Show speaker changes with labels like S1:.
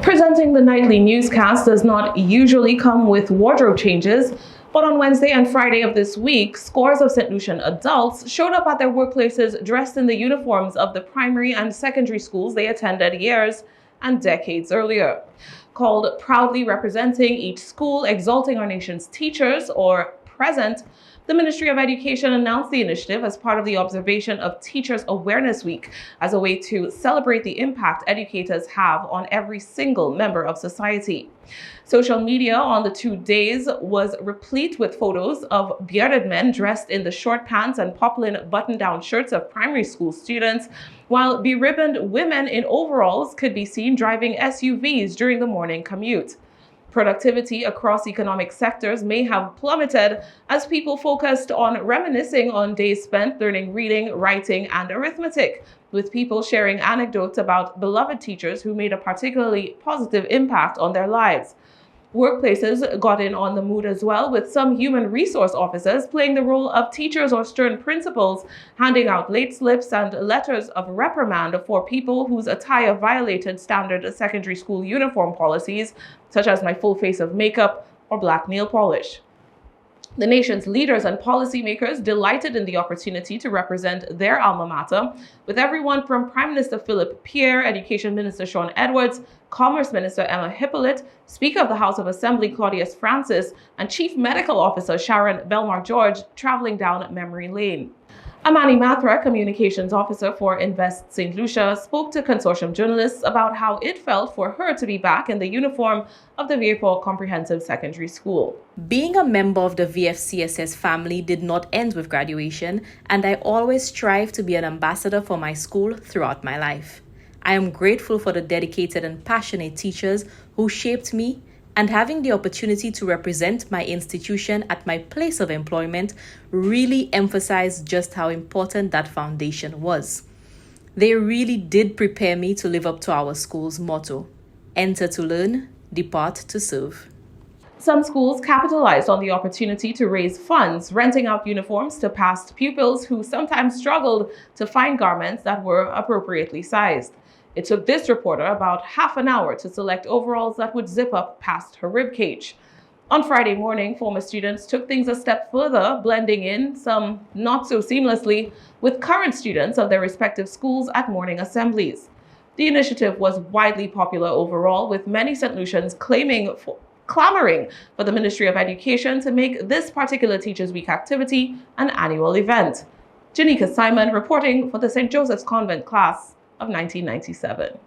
S1: Presenting the nightly newscast does not usually come with wardrobe changes, but on Wednesday and Friday of this week, scores of Saint Lucian adults showed up at their workplaces dressed in the uniforms of the primary and secondary schools they attended years and decades earlier. Called Proudly Representing Each School, Exalting Our Nation's Teachers, or P.R.E.S.E.N.T, the Ministry of Education announced the initiative as part of the observation of Teachers Awareness Week as a way to celebrate the impact educators have on every single member of society. Social media on the 2 days was replete with photos of bearded men dressed in the short pants and poplin button-down shirts of primary school students, while beribboned women in overalls could be seen driving SUVs during the morning commute. Productivity across economic sectors may have plummeted as people focused on reminiscing on days spent learning reading, writing, and arithmetic, with people sharing anecdotes about beloved teachers who made a particularly positive impact on their lives. Workplaces got in on the mood as well, with some human resource officers playing the role of teachers or stern principals, handing out late slips and letters of reprimand for people whose attire violated standard secondary school uniform policies, such as my full face of makeup or black nail polish. The nation's leaders and policymakers delighted in the opportunity to represent their alma mater, with everyone from Prime Minister Philip Pierre, Education Minister Sean Edwards, Commerce Minister Emma Hippolyte, Speaker of the House of Assembly Claudius Francis, and Chief Medical Officer Sharon Belmar-George traveling down memory lane. Amani Matra, Communications Officer for Invest Saint Lucia, spoke to consortium journalists about how it felt for her to be back in the uniform of the P.R.E.S.E.N.T Comprehensive Secondary School.
S2: Being a member of the VFCSS family did not end with graduation, and I always strive to be an ambassador for my school throughout my life. I am grateful for the dedicated and passionate teachers who shaped me, and having the opportunity to represent my institution at my place of employment really emphasized just how important that foundation was. They really did prepare me to live up to our school's motto: enter to learn, depart to serve.
S1: Some schools capitalized on the opportunity to raise funds, renting out uniforms to past pupils who sometimes struggled to find garments that were appropriately sized. It took this reporter about half an hour to select overalls that would zip up past her ribcage. On Friday morning, former students took things a step further, blending in, some not so seamlessly, with current students of their respective schools at morning assemblies. The initiative was widely popular overall, with many St. Lucians clamoring for the Ministry of Education to make this particular Teachers Week activity an annual event. Janika Simon reporting for the St. Joseph's Convent class of 1997.